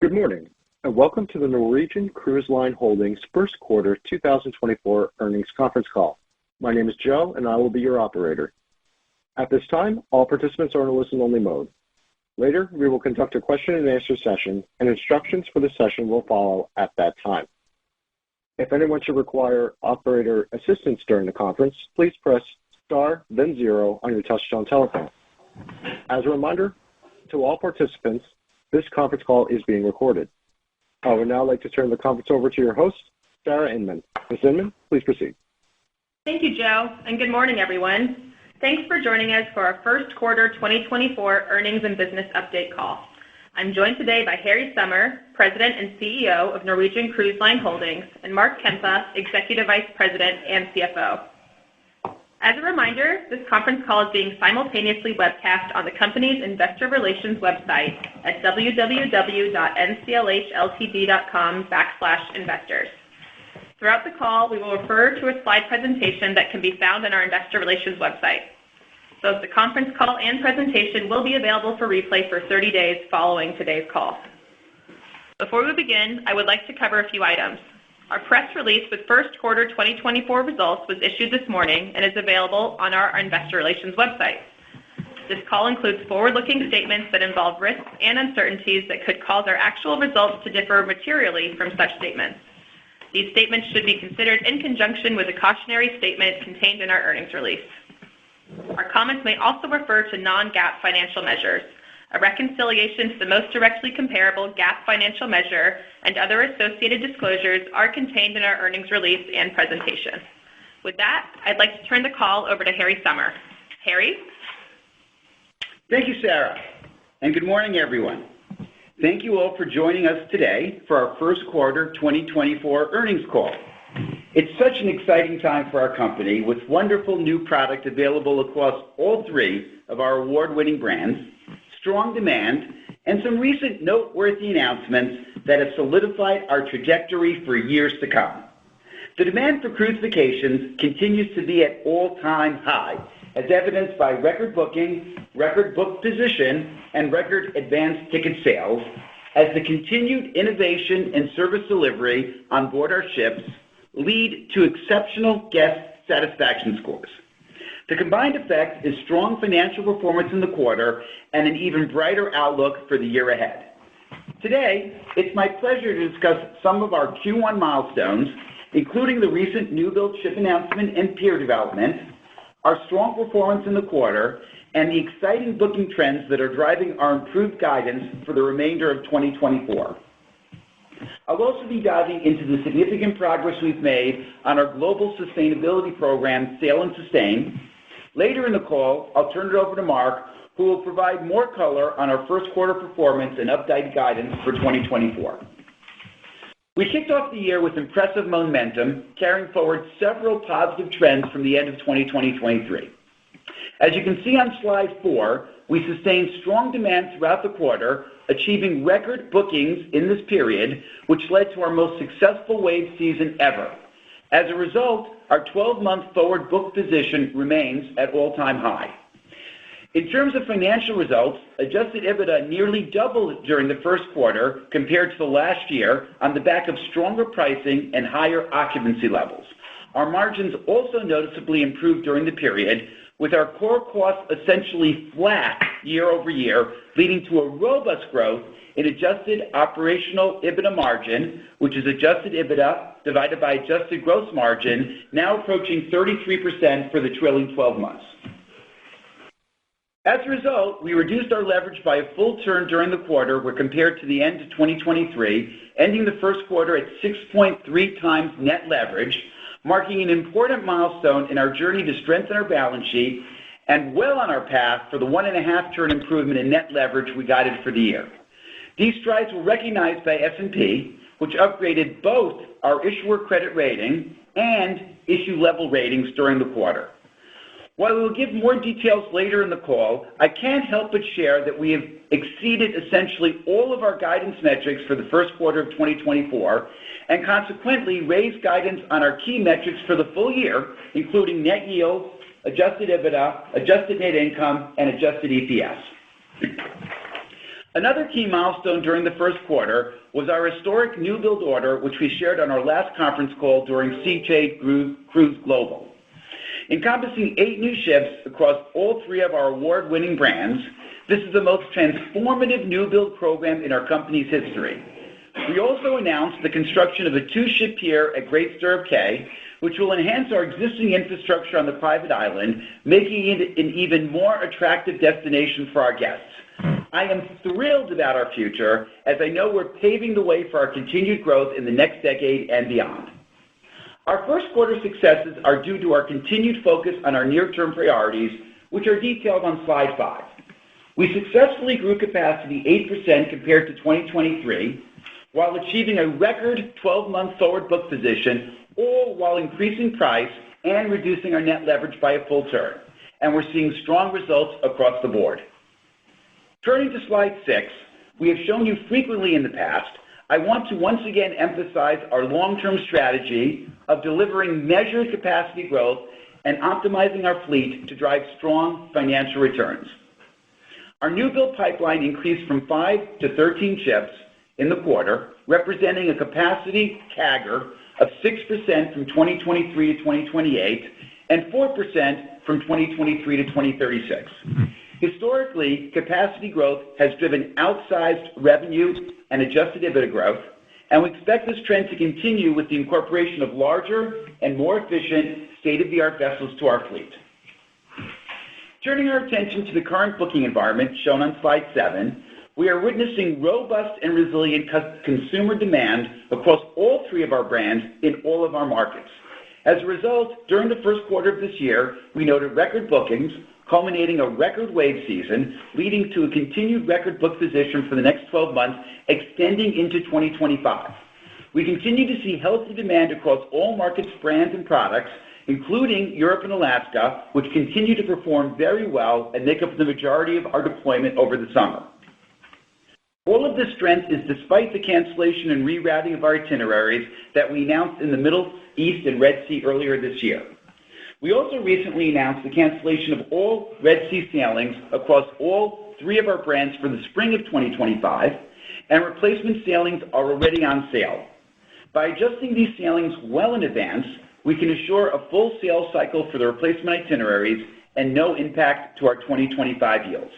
Good morning, and welcome to the Norwegian Cruise Line Holdings First Quarter 2024 Earnings Conference Call. My name is Joe, and I will be your operator. At this time, all participants are in a listen-only mode. Later, we will conduct a question-and-answer session, and instructions for the session will follow at that time. If anyone should require operator assistance during the conference, please press star, then 0 on your touch-tone telephone. As a reminder to all participants, this conference call is being recorded. I would now like to turn the conference over to your host, Sarah Inman. Ms. Inman, please proceed. Thank you, Joe, and good morning, everyone. Thanks for joining us for our first quarter 2024 earnings and business update call. I'm joined today by Harry Sommer, President and CEO of Norwegian Cruise Line Holdings, and Mark Kempa, Executive Vice President and CFO. As a reminder, this conference call is being simultaneously webcast on the company's investor relations website at www.nclhltd.com/investors. Throughout the call, we will refer to a slide presentation that can be found on our investor relations website. Both the conference call and presentation will be available for replay for 30 days following today's call. Before we begin, I would like to cover a few items. Our press release with first quarter 2024 results was issued this morning and is available on our investor relations website. This call includes forward-looking statements that involve risks and uncertainties that could cause our actual results to differ materially from such statements. These statements should be considered in conjunction with the cautionary statement contained in our earnings release. Our comments may also refer to non-GAAP financial measures. A reconciliation to the most directly comparable GAAP financial measure and other associated disclosures are contained in our earnings release and presentation. With that, I'd like to turn the call over to Harry Sommer. Harry? Thank you, Sarah, and good morning, everyone. Thank you all for joining us today for our first quarter 2024 earnings call. It's such an exciting time for our company with wonderful new product available across all three of our award-winning brands, strong demand, and some recent noteworthy announcements that have solidified our trajectory for years to come. The demand for cruise vacations continues to be at all-time high, as evidenced by record booking, record book position, and record advanced ticket sales, as the continued innovation and service delivery on board our ships lead to exceptional guest satisfaction scores. The combined effect is strong financial performance in the quarter and an even brighter outlook for the year ahead. Today, it's my pleasure to discuss some of our Q1 milestones, including the recent new-build ship announcement and pier development, our strong performance in the quarter, and the exciting booking trends that are driving our improved guidance for the remainder of 2024. I'll also be diving into the significant progress we've made on our global sustainability program, Sail and Sustain. Later in the call, I'll turn it over to Mark, who will provide more color on our first quarter performance and updated guidance for 2024. We kicked off the year with impressive momentum, carrying forward several positive trends from the end of 2023. As you can see on slide 4, we sustained strong demand throughout the quarter, achieving record bookings in this period, which led to our most successful wave season ever. As a result, our 12-month forward book position remains at all-time high. In terms of financial results, adjusted EBITDA nearly doubled during the first quarter compared to the last year on the back of stronger pricing and higher occupancy levels. Our margins also noticeably improved during the period, with our core costs essentially flat year-over-year, leading to a robust growth in adjusted operational EBITDA margin, which is adjusted EBITDA divided by adjusted gross margin, now approaching 33% for the trailing 12 months. As a result, we reduced our leverage by a full turn during the quarter when compared to the end of 2023, ending the first quarter at 6.3 times net leverage, marking an important milestone in our journey to strengthen our balance sheet and well on our path for the 1.5 turn improvement in net leverage we guided for the year. These strides were recognized by S&P, which upgraded both our issuer credit rating and issue-level ratings during the quarter. While we will give more details later in the call, I can't help but share that we have exceeded essentially all of our guidance metrics for the first quarter of 2024, and consequently raised guidance on our key metrics for the full year, including net yield, adjusted EBITDA, adjusted net income, and adjusted EPS. Another key milestone during the first quarter was our historic new build order, which we shared on our last conference call during CJ Cruise Global. Encompassing 8 new ships across all 3 of our award-winning brands, this is the most transformative new build program in our company's history. We also announced the construction of a 2-ship pier at Great Stirrup Cay, which will enhance our existing infrastructure on the private island, making it an even more attractive destination for our guests. I am thrilled about our future, as I know we're paving the way for our continued growth in the next decade and beyond. Our first quarter successes are due to our continued focus on our near-term priorities, which are detailed on slide 5. We successfully grew capacity 8% compared to 2023, while achieving a record 12-month forward book position, all while increasing price and reducing our net leverage by a full turn. And we're seeing strong results across the board. Turning to slide 6, we have shown you frequently in the past, I want to once again emphasize our long-term strategy of delivering measured capacity growth and optimizing our fleet to drive strong financial returns. Our new build pipeline increased from 5 to 13 ships in the quarter, representing a capacity CAGR of 6% from 2023 to 2028 and 4% from 2023 to 2036. Historically, capacity growth has driven outsized revenue and adjusted EBITDA growth, and we expect this trend to continue with the incorporation of larger and more efficient state-of-the-art vessels to our fleet. Turning our attention to the current booking environment shown on slide 7, we are witnessing robust and resilient consumer demand across all 3 of our brands in all of our markets. As a result, during the first quarter of this year, we noted record bookings, culminating a record wave season, leading to a continued record book position for the next 12 months, extending into 2025. We continue to see healthy demand across all markets, brands, and products, including Europe and Alaska, which continue to perform very well and make up the majority of our deployment over the summer. All of this strength is despite the cancellation and rerouting of our itineraries that we announced in the Middle East and Red Sea earlier this year. We also recently announced the cancellation of all Red Sea sailings across all 3 of our brands for the spring of 2025, and replacement sailings are already on sale. By adjusting these sailings well in advance, we can assure a full sales cycle for the replacement itineraries and no impact to our 2025 yields.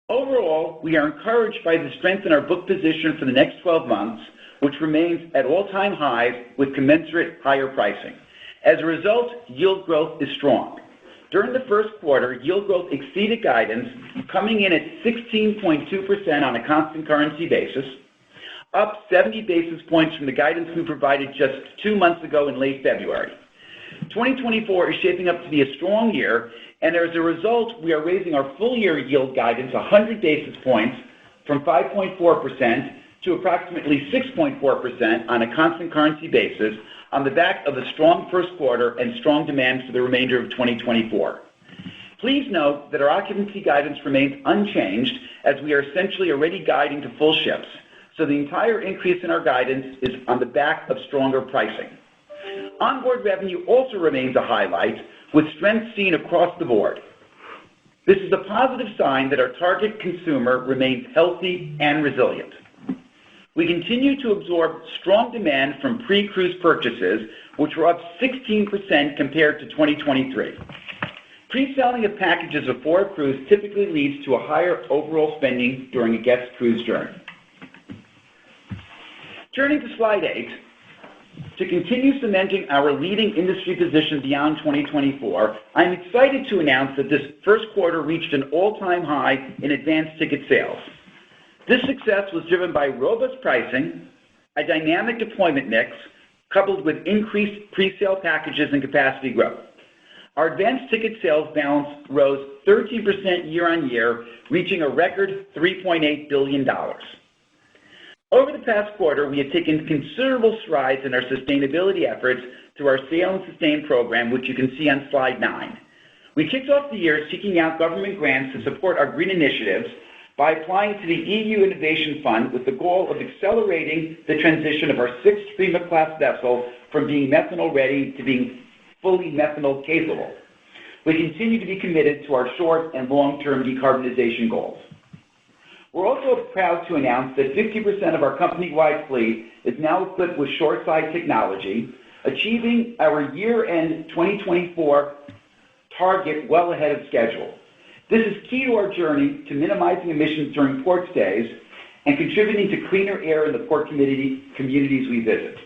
Overall, we are encouraged by the strength in our book position for the next 12 months, which remains at all-time highs with commensurate higher pricing. As a result, yield growth is strong. During the first quarter, yield growth exceeded guidance, coming in at 16.2% on a constant currency basis, up 70 basis points from the guidance we provided just 2 months ago in late February. 2024 is shaping up to be a strong year, and as a result, we are raising our full-year yield guidance 100 basis points from 5.4% to approximately 6.4% on a constant currency basis, on the back of a strong first quarter and strong demand for the remainder of 2024. Please note that our occupancy guidance remains unchanged, as we are essentially already guiding to full ships, so the entire increase in our guidance is on the back of stronger pricing. Onboard revenue also remains a highlight, with strength seen across the board. This is a positive sign that our target consumer remains healthy and resilient. We continue to absorb strong demand from pre-cruise purchases, which were up 16% compared to 2023. Pre-selling of packages before a cruise typically leads to a higher overall spending during a guest cruise journey. Turning to slide 8, to continue cementing our leading industry position beyond 2024, I'm excited to announce that this first quarter reached an all-time high in advanced ticket sales. This success was driven by robust pricing, a dynamic deployment mix, coupled with increased pre-sale packages and capacity growth. Our advanced ticket sales balance rose 13% year-on-year, reaching a record $3.8 billion. Over the past quarter, we have taken considerable strides in our sustainability efforts through our Sail and Sustain program, which you can see on slide 9. We kicked off the year seeking out government grants to support our green initiatives by applying to the EU Innovation Fund with the goal of accelerating the transition of our 6th Prima-class vessel from being methanol-ready to being fully methanol-capable. We continue to be committed to our short and long-term decarbonization goals. We're also proud to announce that 50% of our company-wide fleet is now equipped with shoreside technology, achieving our year-end 2024 target well ahead of schedule. This is key to our journey to minimizing emissions during port stays and contributing to cleaner air in the port communities we visit.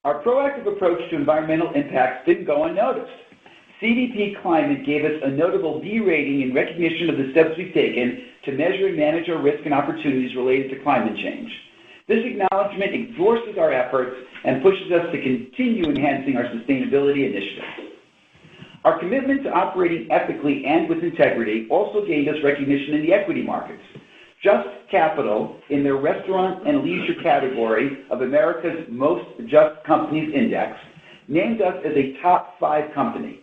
Our proactive approach to environmental impacts didn't go unnoticed. CDP Climate gave us a notable B rating in recognition of the steps we've taken to measure and manage our risk and opportunities related to climate change. This acknowledgement endorses our efforts and pushes us to continue enhancing our sustainability initiatives. Our commitment to operating ethically and with integrity also gained us recognition in the equity markets. Just Capital, in their restaurant and leisure category of America's Most Just Companies Index, named us as a top 5 company.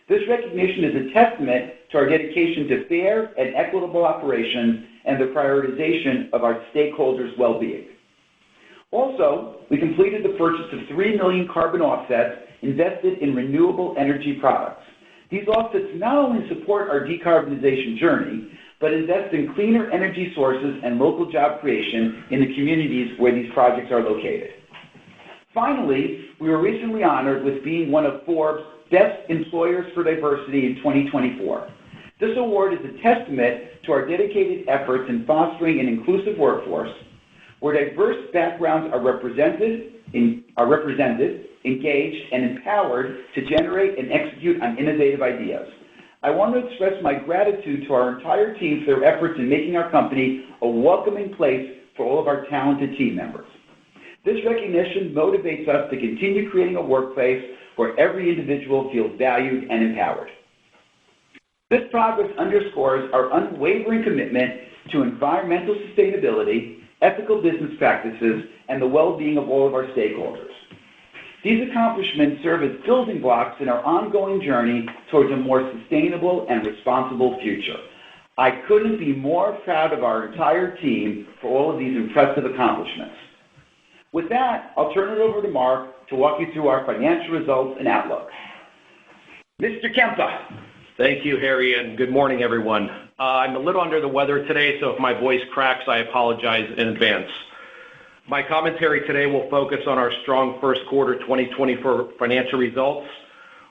This recognition is a testament to our dedication to fair and equitable operations and the prioritization of our stakeholders' well-being. Also, we completed the purchase of 3 million carbon offsets invested in renewable energy products. These offsets not only support our decarbonization journey, but invest in cleaner energy sources and local job creation in the communities where these projects are located. Finally, we were recently honored with being one of Forbes' Best Employers for Diversity in 2024. This award is a testament to our dedicated efforts in fostering an inclusive workforce where diverse backgrounds are represented, engaged, and empowered to generate and execute on innovative ideas. I want to express my gratitude to our entire team for their efforts in making our company a welcoming place for all of our talented team members. This recognition motivates us to continue creating a workplace where every individual feels valued and empowered. This progress underscores our unwavering commitment to environmental sustainability, ethical business practices, and the well-being of all of our stakeholders. These accomplishments serve as building blocks in our ongoing journey towards a more sustainable and responsible future. I couldn't be more proud of our entire team for all of these impressive accomplishments. With that, I'll turn it over to Mark to walk you through our financial results and outlook. Mr. Kempa. Thank you, Harry, and good morning, everyone. I'm a little under the weather today, so if my voice cracks, I apologize in advance. My commentary today will focus on our strong first quarter 2024 financial results,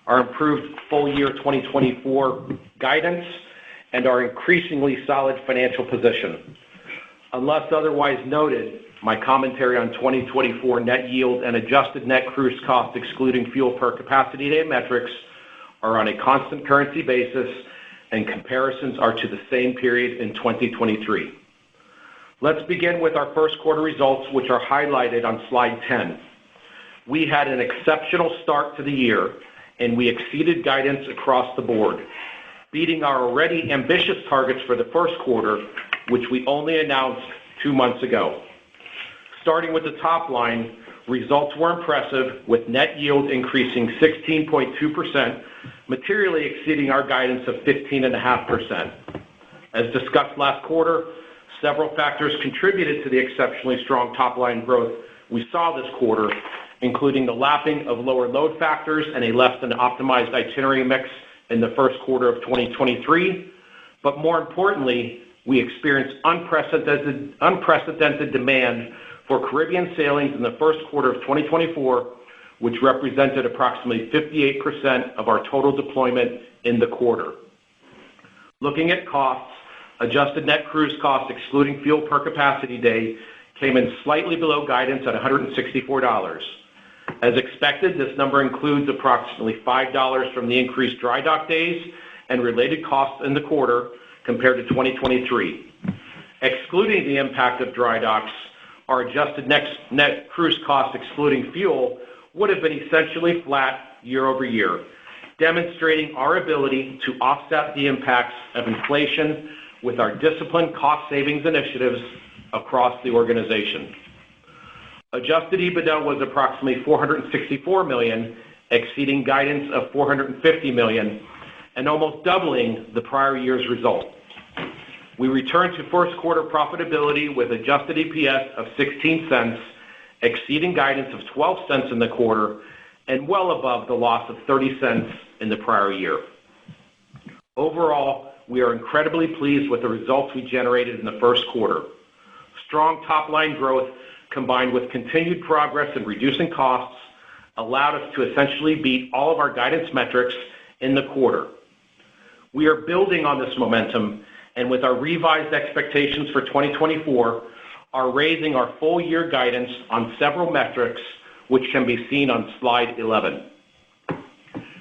our improved full year 2024 guidance, and our increasingly solid financial position. Unless otherwise noted, my commentary on 2024 net yield and adjusted net cruise cost excluding fuel per capacity day metrics are on a constant currency basis, and comparisons are to the same period in 2023. Let's begin with our first quarter results, which are highlighted on slide 10. We had an exceptional start to the year, and we exceeded guidance across the board, beating our already ambitious targets for the first quarter, which we only announced 2 months ago. Starting with the top line, results were impressive, with net yield increasing 16.2%, materially exceeding our guidance of 15.5%. As discussed last quarter, several factors contributed to the exceptionally strong top-line growth we saw this quarter, including the lapping of lower load factors and a less than optimized itinerary mix in the first quarter of 2023. But more importantly, we experienced unprecedented demand for Caribbean sailings in the first quarter of 2024, which represented approximately 58% of our total deployment in the quarter. Looking at costs, adjusted net cruise cost excluding fuel per capacity day came in slightly below guidance at $164. As expected, this number includes approximately $5 from the increased dry dock days and related costs in the quarter compared to 2023. Excluding the impact of dry docks, our adjusted net cruise cost excluding fuel would have been essentially flat year over year, demonstrating our ability to offset the impacts of inflation with our disciplined cost savings initiatives across the organization. Adjusted EBITDA was approximately $464 million, exceeding guidance of $450 million, and almost doubling the prior year's result. We returned to first quarter profitability with adjusted EPS of 16 cents, exceeding guidance of 12 cents in the quarter, and well above the loss of 30 cents in the prior year. Overall, we are incredibly pleased with the results we generated in the first quarter. Strong top-line growth combined with continued progress in reducing costs allowed us to essentially beat all of our guidance metrics in the quarter. We are building on this momentum, and with our revised expectations for 2024, are raising our full-year guidance on several metrics, which can be seen on slide 11.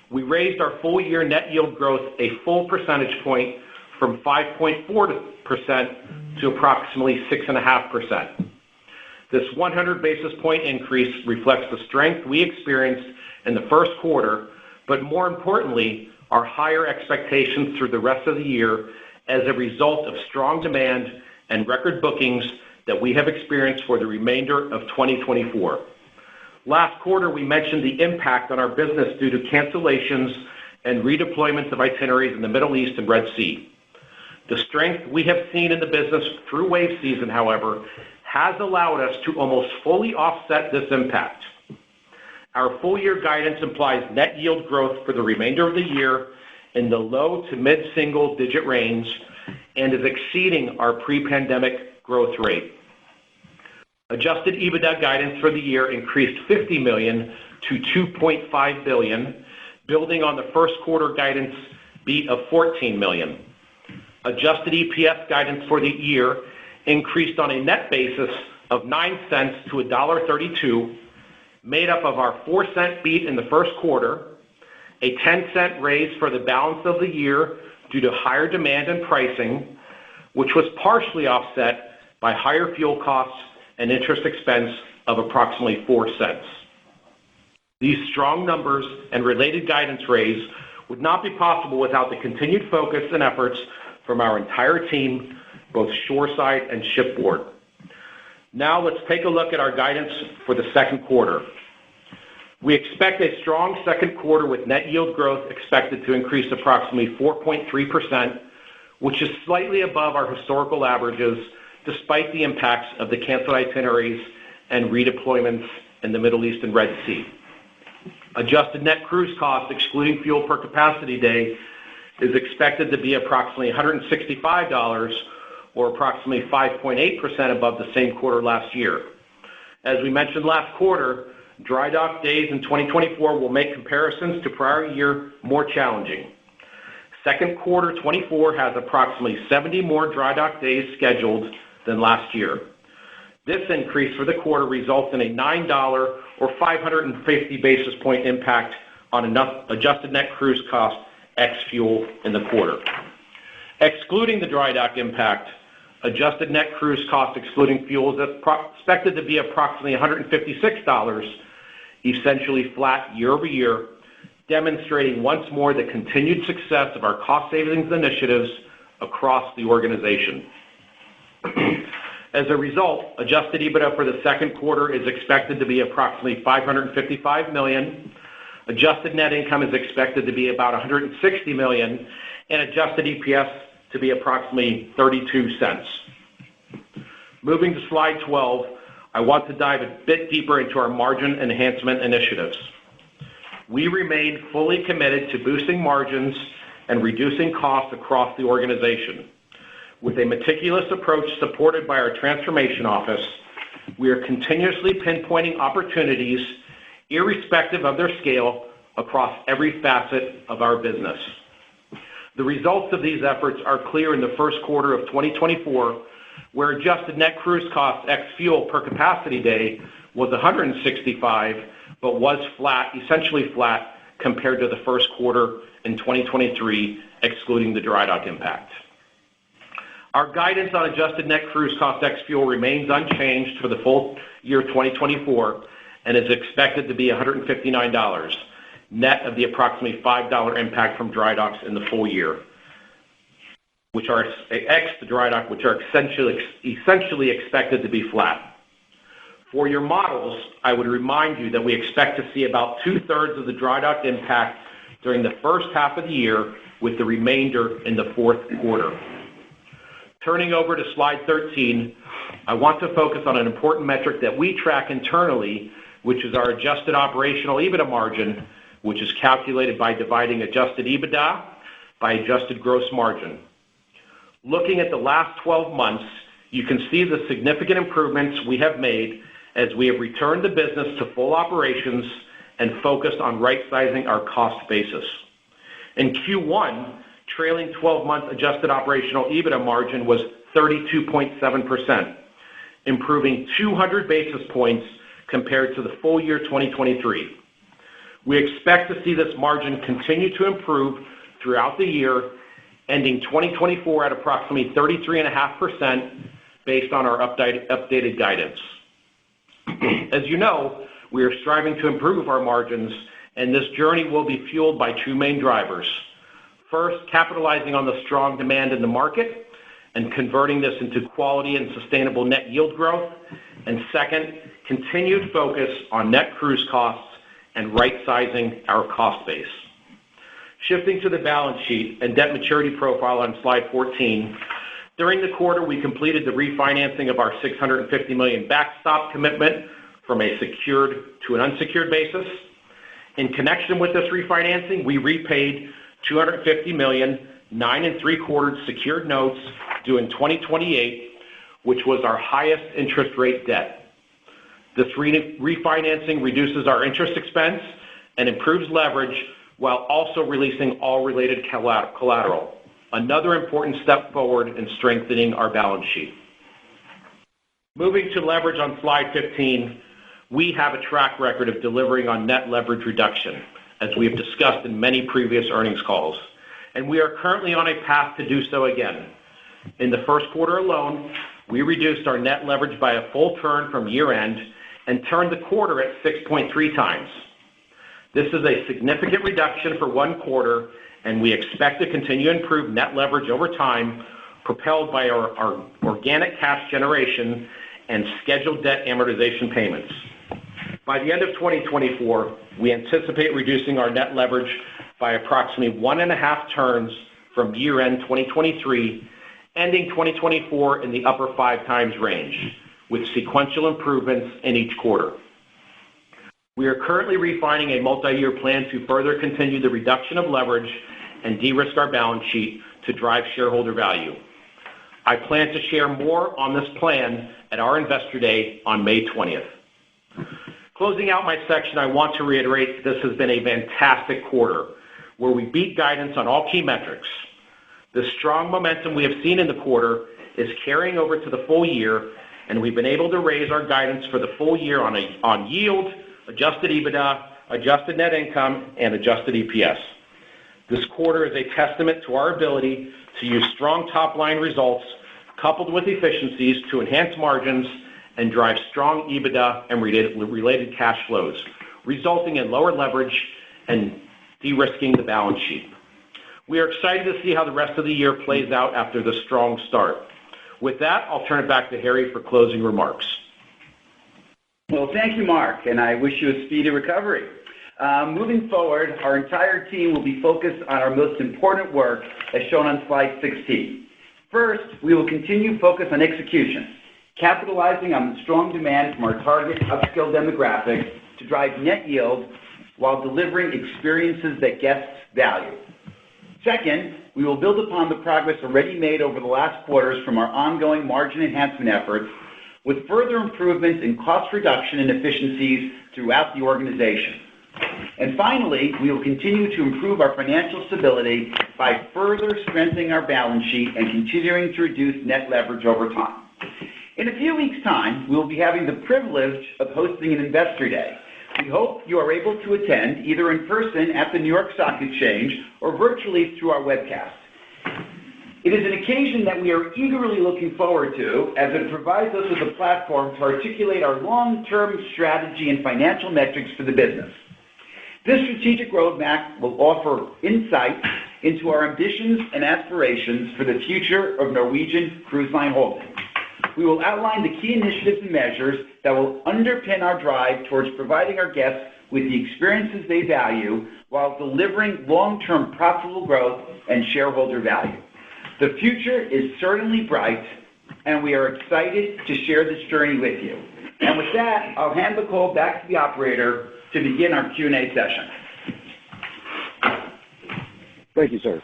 We raised our full-year net yield growth a full percentage point from 5.4% to approximately 6.5%. This 100 basis point increase reflects the strength we experienced in the first quarter, but more importantly, our higher expectations through the rest of the year as a result of strong demand and record bookings that we have experienced for the remainder of 2024. Last quarter, we mentioned the impact on our business due to cancellations and redeployments of itineraries in the Middle East and Red Sea. The strength we have seen in the business through wave season, however, has allowed us to almost fully offset this impact. Our full-year guidance implies net yield growth for the remainder of the year in the low to mid-single-digit range and is exceeding our pre-pandemic growth rate. Adjusted EBITDA guidance for the year increased $50 million to $2.5 billion, building on the first quarter guidance beat of $14 million. Adjusted EPS guidance for the year increased on a net basis of 9 cents to $1.32, made up of our 4-cent beat in the first quarter, a 10-cent raise for the balance of the year due to higher demand and pricing, which was partially offset by higher fuel costs and interest expense of approximately 4 cents. These strong numbers and related guidance raise would not be possible without the continued focus and efforts from our entire team, both shoreside and shipboard. Now let's take a look at our guidance for the second quarter. We expect a strong second quarter with net yield growth expected to increase approximately 4.3%, which is slightly above our historical averages despite the impacts of the canceled itineraries and redeployments in the Middle East and Red Sea. Adjusted net cruise cost, excluding fuel per capacity day, is expected to be approximately $165, or approximately 5.8% above the same quarter last year. As we mentioned last quarter, dry dock days in 2024 will make comparisons to prior year more challenging. Second quarter 24 has approximately 70 more dry dock days scheduled than last year. This increase for the quarter results in a $9 or 550 basis point impact on adjusted net cruise cost ex-fuel in the quarter. Excluding the dry dock impact, adjusted net cruise cost excluding fuel is expected to be approximately $156, essentially flat year over year, demonstrating once more the continued success of our cost savings initiatives across the organization. As a result, adjusted EBITDA for the second quarter is expected to be approximately $555 million. Adjusted net income is expected to be about $160 million, and adjusted EPS to be approximately 32 cents. Moving to slide 12, I want to dive a bit deeper into our margin enhancement initiatives. We remain fully committed to boosting margins and reducing costs across the organization. With a meticulous approach supported by our transformation office, we are continuously pinpointing opportunities, irrespective of their scale, across every facet of our business. The results of these efforts are clear in the first quarter of 2024, where adjusted net cruise cost ex-fuel per capacity day was $165, but was flat, essentially flat, compared to the first quarter in 2023, excluding the dry dock impact. Our guidance on adjusted net cruise cost ex-fuel remains unchanged for the full year 2024 and is expected to be $159, net of the approximately $5 impact from dry docks in the full year, which are ex the dry dock, which are essentially expected to be flat. For your models, I would remind you that we expect to see about 2/3 of the dry dock impact during the first half of the year, with the remainder in the fourth quarter. Turning over to slide 13, I want to focus on an important metric that we track internally, which is our adjusted operational EBITDA margin, which is calculated by dividing adjusted EBITDA by adjusted gross margin. Looking at the last 12 months, you can see the significant improvements we have made as we have returned the business to full operations and focused on right-sizing our cost basis. In Q1, trailing 12-month adjusted operational EBITDA margin was 32.7%, improving 200 basis points compared to the full year 2023. We expect to see this margin continue to improve throughout the year, ending 2024 at approximately 33.5% based on our updated guidance. As you know, we are striving to improve our margins, and this journey will be fueled by two main drivers. First, capitalizing on the strong demand in the market and converting this into quality and sustainable net yield growth. And second, continued focus on net cruise costs and right-sizing our cost base. Shifting to the balance sheet and debt maturity profile on slide 14, during the quarter, we completed the refinancing of our $650 million backstop commitment from a secured to an unsecured basis. In connection with this refinancing, we repaid $250 million, 9 3/4 secured notes due in 2028, which was our highest interest rate debt. This refinancing reduces our interest expense and improves leverage while also releasing all related collateral. Another important step forward in strengthening our balance sheet. Moving to leverage on slide 15, we have a track record of delivering on net leverage reduction, as we have discussed in many previous earnings calls, and we are currently on a path to do so again. In the first quarter alone, we reduced our net leverage by a full turn from year-end and turned the quarter at 6.3 times. This is a significant reduction for one quarter, and we expect to continue to improve net leverage over time, propelled by our organic cash generation and scheduled debt amortization payments. By the end of 2024, we anticipate reducing our net leverage by approximately 1.5 turns from year-end 2023, ending 2024 in the upper 5 times range, with sequential improvements in each quarter. We are currently refining a multi-year plan to further continue the reduction of leverage and de-risk our balance sheet to drive shareholder value. I plan to share more on this plan at our Investor Day on May 20th. Closing out my section, I want to reiterate this has been a fantastic quarter, where we beat guidance on all key metrics. The strong momentum we have seen in the quarter is carrying over to the full year, and we've been able to raise our guidance for the full year on yield, adjusted EBITDA, adjusted net income, and adjusted EPS. This quarter is a testament to our ability to use strong top-line results coupled with efficiencies to enhance margins and drive strong EBITDA and related cash flows, resulting in lower leverage and de-risking the balance sheet. We are excited to see how the rest of the year plays out after the strong start. With that, I'll turn it back to Harry for closing remarks. Well, thank you, Mark, and I wish you a speedy recovery. Moving forward, our entire team will be focused on our most important work, as shown on slide 16. First, we will continue focus on execution, capitalizing on the strong demand from our target upscale demographic to drive net yield while delivering experiences that guests value. Second, we will build upon the progress already made over the last quarters from our ongoing margin enhancement efforts, with further improvements in cost reduction and efficiencies throughout the organization. And finally, we will continue to improve our financial stability by further strengthening our balance sheet and continuing to reduce net leverage over time. In a few weeks' time, we will be having the privilege of hosting an Investor Day. We hope you are able to attend either in person at the New York Stock Exchange or virtually through our webcast. It is an occasion that we are eagerly looking forward to, as it provides us with a platform to articulate our long-term strategy and financial metrics for the business. This strategic roadmap will offer insight into our ambitions and aspirations for the future of Norwegian Cruise Line Holdings. We will outline the key initiatives and measures that will underpin our drive towards providing our guests with the experiences they value while delivering long-term profitable growth and shareholder value. The future is certainly bright, and we are excited to share this journey with you. And with that, I'll hand the call back to the operator to begin our Q&A session. Thank you, sir.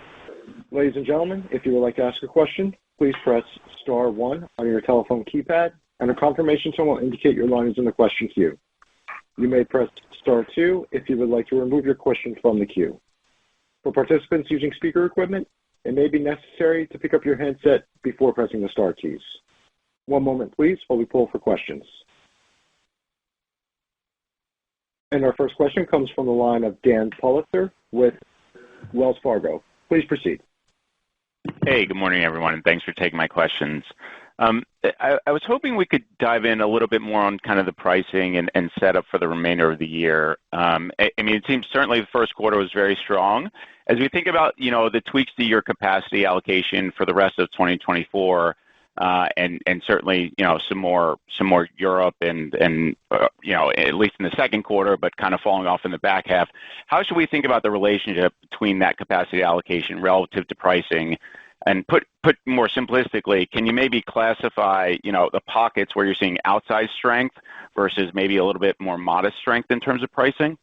Ladies and gentlemen, if you would like to ask a question, please press star 1 on your telephone keypad, and a confirmation tone will indicate your line is in the question queue. You may press star 2 if you would like to remove your question from the queue. For participants using speaker equipment, it may be necessary to pick up your handset before pressing the star keys. One moment, please, while we pull for questions. And our first question comes from the line of Dan Politzer with Wells Fargo. Please proceed. Hey, good morning, everyone, and thanks for taking my questions. I was hoping we could dive in a little bit more on kind of the pricing and setup for the remainder of the year. I mean, it seems certainly the first quarter was very strong. As we think about, the tweaks to your capacity allocation for the rest of 2024, and certainly, some more Europe and at least in the second quarter, but kind of falling off in the back half. How should we think about the relationship between that capacity allocation relative to pricing? And put more simplistically, can you maybe classify, the pockets where you're seeing outsized strength versus maybe a little bit more modest strength in terms of pricing?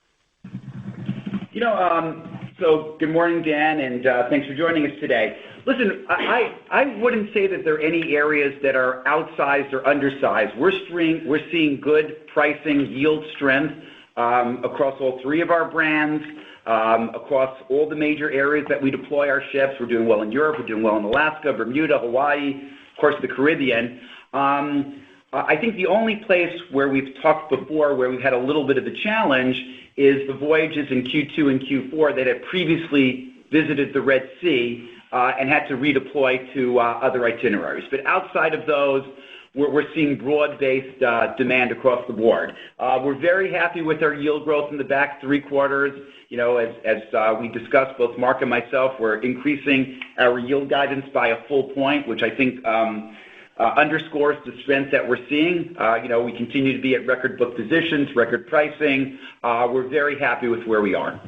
So good morning, Dan, and thanks for joining us today. Listen, I wouldn't say that there are any areas that are outsized or undersized. We're seeing good pricing, yield strength across all three of our brands, across all the major areas that we deploy our ships. We're doing well in Europe. We're doing well in Alaska, Bermuda, Hawaii, of course, the Caribbean. I think the only place where we've talked before where we've had a little bit of a challenge is the voyages in Q2 and Q4 that had previously visited the Red Sea and had to redeploy to other itineraries. But outside of those, we're seeing broad-based demand across the board. We're very happy with our yield growth in the back three quarters. As we discussed, both Mark and myself, we're increasing our yield guidance by a full point, which I think underscores the strength that we're seeing. We continue to be at record book positions, record pricing. We're very happy with where we are.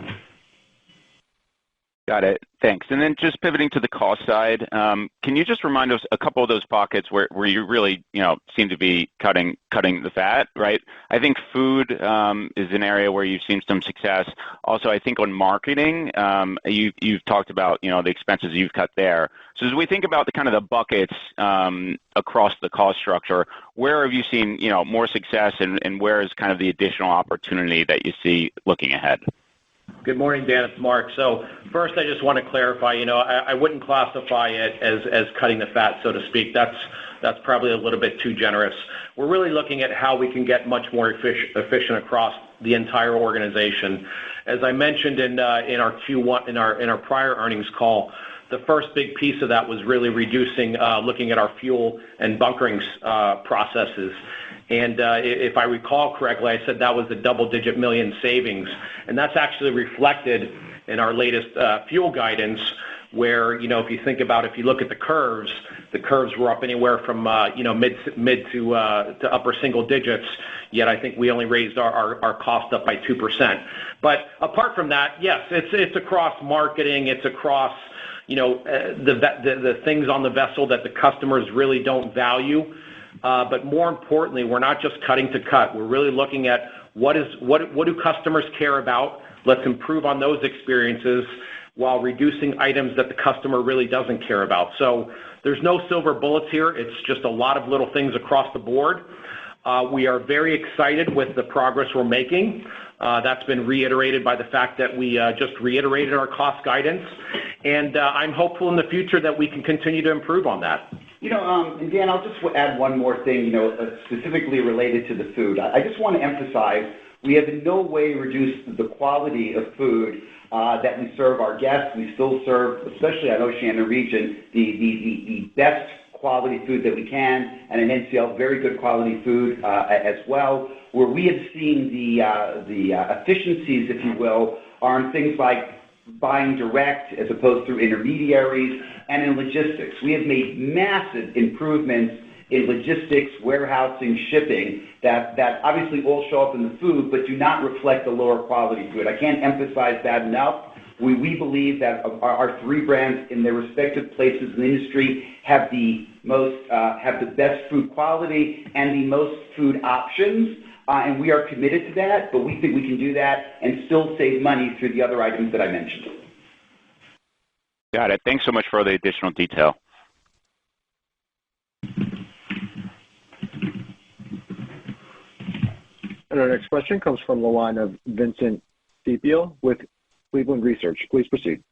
Got it. Thanks. And then just pivoting to the cost side, can you just remind us a couple of those pockets where you really, seem to be cutting the fat, right? I think food is an area where you've seen some success. Also, I think on marketing, you've talked about, the expenses you've cut there. So as we think about the kind of the buckets across the cost structure, where have you seen, more success and where is kind of the additional opportunity that you see looking ahead? Good morning, Dan. It's Mark. So first, I just want to clarify, I wouldn't classify it as cutting the fat, so to speak. That's probably a little bit too generous. We're really looking at how we can get much more efficient across the entire organization. As I mentioned in our Q1 in our prior earnings call, the first big piece of that was really reducing, looking at our fuel and bunkering processes. And if I recall correctly, I said that was a double-digit million savings, and that's actually reflected in our latest fuel guidance, where if you look at the curves were up anywhere from mid to upper single digits. Yet I think we only raised our cost up by 2%. But apart from that, yes, it's across marketing, it's across the things on the vessel that the customers really don't value. But more importantly, we're not just cutting to cut. We're really looking at what do customers care about. Let's improve on those experiences while reducing items that the customer really doesn't care about. So there's no silver bullets here. It's just a lot of little things across the board. We are very excited with the progress we're making. That's been reiterated by the fact that we just reiterated our cost guidance. And I'm hopeful in the future that we can continue to improve on that. And Dan, I'll just add one more thing, specifically related to the food. I just want to emphasize we have in no way reduced the quality of food that we serve our guests. We still serve, especially on Oceania Norwegian, the best quality food that we can, and in NCL, very good quality food as well. Where we have seen the efficiencies, if you will, are in things like buying direct as opposed to intermediaries, and in logistics. We have made massive improvements in logistics, warehousing, shipping that obviously all show up in the food, but do not reflect the lower quality food. I can't emphasize that enough. We believe that our three brands in their respective places in the industry have the best food quality and the most food options. And we are committed to that, but we think we can do that and still save money through the other items that I mentioned. Got it. Thanks so much for the additional detail. And our next question comes from the line of Vincent Ciepiel with Cleveland Research. Please proceed.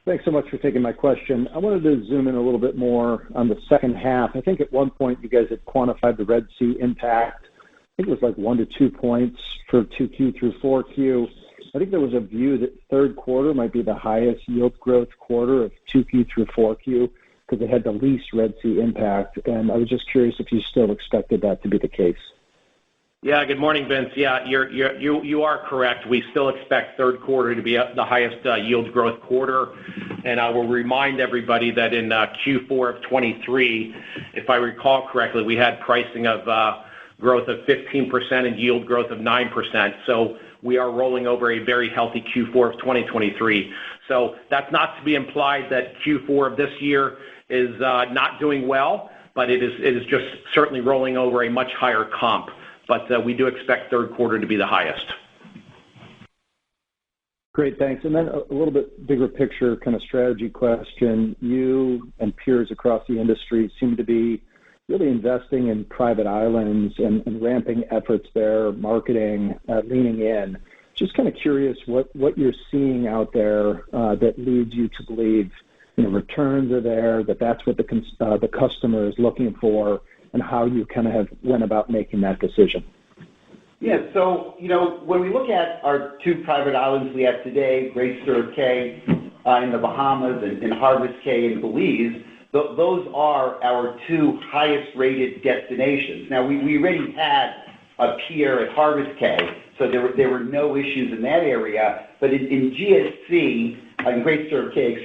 Thanks so much for taking my question. I wanted to zoom in a little bit more on the second half. I think at one point you guys had quantified the Red Sea impact. I think it was like 1 to 2 points for 2Q through 4Q. I think there was a view that third quarter might be the highest yield growth quarter of 2Q through 4Q because it had the least Red Sea impact. And I was just curious if you still expected that to be the case. Yeah, good morning, Vince. Yeah, you are correct. We still expect third quarter to be the highest yield growth quarter. And I will remind everybody that in Q4 of 23, if I recall correctly, we had pricing of growth of 15% and yield growth of 9%. So we are rolling over a very healthy Q4 of 2023. So that's not to be implied that Q4 of this year is not doing well, but it is just certainly rolling over a much higher comp. But we do expect third quarter to be the highest. Great, thanks. And then a little bit bigger picture kind of strategy question. You and peers across the industry seem to be really investing in private islands and ramping efforts there, marketing, leaning in. Just kind of curious what you're seeing out there that leads you to believe returns are there, that's what the customer is looking for, and how you kind of went about making that decision. Yeah, so, when we look at our two private islands we have today, Great Stirrup Cay in the Bahamas and Harvest Cay in Belize, those are our two highest rated destinations. Now, we already had a pier at Harvest Cay, so there were no issues in that area, but in GSC, in Great Stirrup Cay,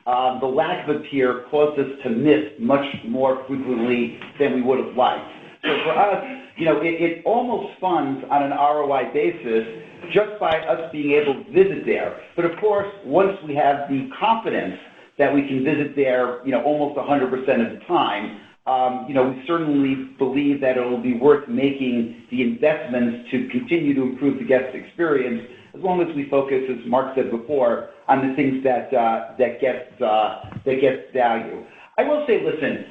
the lack of a pier caused us to miss much more frequently than we would have liked. So for us, it almost funds on an ROI basis just by us being able to visit there. But of course, once we have the confidence that we can visit there, almost 100% of the time, we certainly believe that it will be worth making the investments to continue to improve the guest experience, as long as we focus, as Mark said before, on the things that gets value. I will say, listen,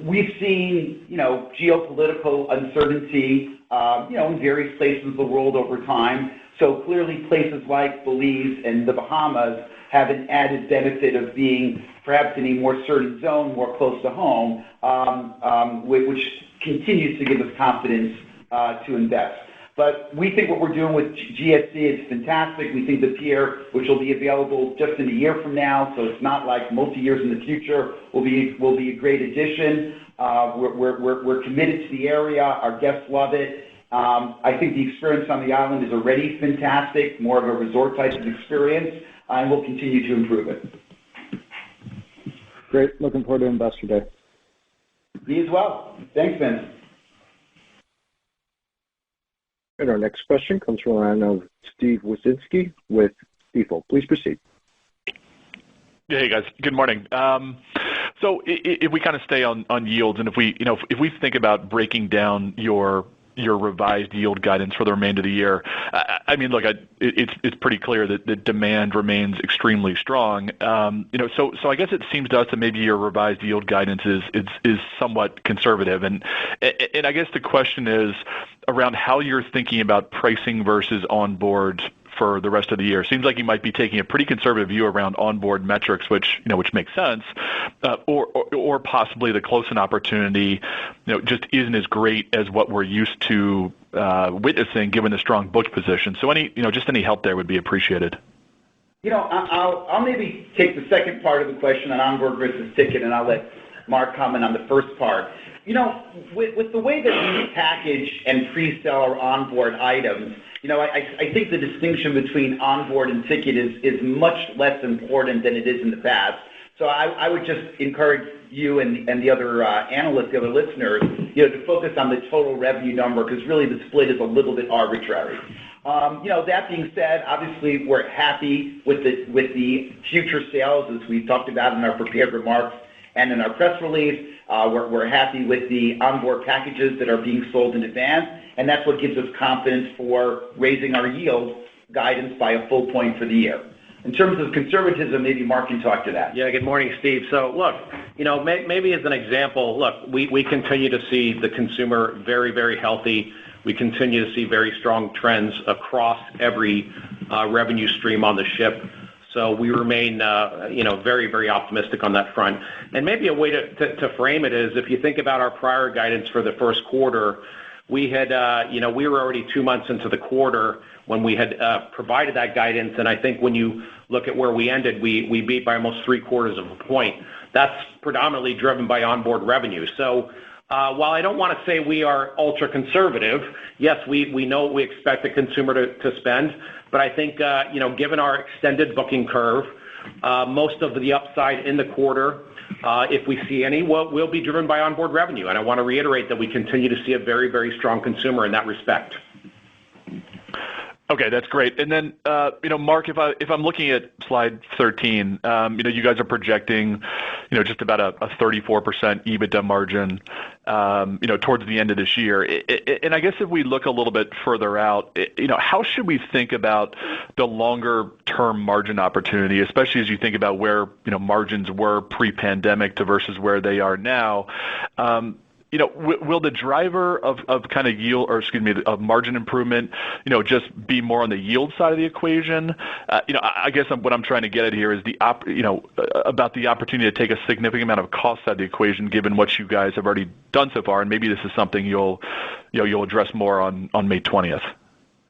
we've seen, geopolitical uncertainty, in various places of the world over time. So clearly places like Belize and the Bahamas have an added benefit of being perhaps in a more certain zone, more close to home, which continues to give us confidence to invest. But we think what we're doing with GSC is fantastic. We think the pier, which will be available just in a year from now, so it's not like multi-years in the future, will be a great addition. We're committed to the area. Our guests love it. I think the experience on the island is already fantastic, more of a resort type of experience, and we'll continue to improve it. Great. Looking forward to Investor Day. Me as well. Thanks, Vince. And our next question comes from the line of Steve Wieczynski with Stifel. Please proceed. Hey guys, good morning. So if we kind of stay on yields, and if we think about breaking down your revised yield guidance for the remainder of the year, I mean, look, it's pretty clear that the demand remains extremely strong. So I guess it seems to us that maybe your revised yield guidance is somewhat conservative, and I guess the question is around how you're thinking about pricing versus onboard for the rest of the year. Seems like you might be taking a pretty conservative view around onboard metrics, which makes sense, or possibly the close-in opportunity, just isn't as great as what we're used to witnessing given the strong book position. So any help there would be appreciated. I'll maybe take the second part of the question on onboard versus ticket, and I'll let Mark comment on the first part. With the way that we package and pre-sell our onboard items, I think the distinction between onboard and ticket is much less important than it is in the past. So I would just encourage you and the other analysts, the other listeners, to focus on the total revenue number, because really the split is a little bit arbitrary. That being said, obviously we're happy with the future sales, as we talked about in our prepared remarks and in our press release. We're happy with the onboard packages that are being sold in advance, and that's what gives us confidence for raising our yield guidance by a full point for the year. In terms of conservatism, maybe Mark can talk to that. Yeah, good morning, Steve. So look, maybe as an example, look, we continue to see the consumer very, very healthy. We continue to see very strong trends across every revenue stream on the ship. So we remain, very, very optimistic on that front. And maybe a way to frame it is if you think about our prior guidance for the first quarter, we had, we were already 2 months into the quarter when we had provided that guidance. And I think when you look at where we ended, we beat by almost 0.75 of a point. That's predominantly driven by onboard revenue. So while I don't want to say we are ultra conservative, yes, we know we expect the consumer to spend. But I think, given our extended booking curve, most of the upside in the quarter, if we see any, will be driven by onboard revenue. And I want to reiterate that we continue to see a very, very strong consumer in that respect. Okay, that's great. And then, Mark, if I'm looking at slide 13, you guys are projecting, just about a 34% EBITDA margin, towards the end of this year. And I guess if we look a little bit further out, how should we think about the longer-term margin opportunity, especially as you think about where, margins were pre-pandemic to versus where they are now? Will the driver of kind of yield, or excuse me, of margin improvement, just be more on the yield side of the equation? I guess what I'm trying to get at here is about the opportunity to take a significant amount of cost out of the equation, given what you guys have already done so far, and maybe this is something you'll address more on May 20th.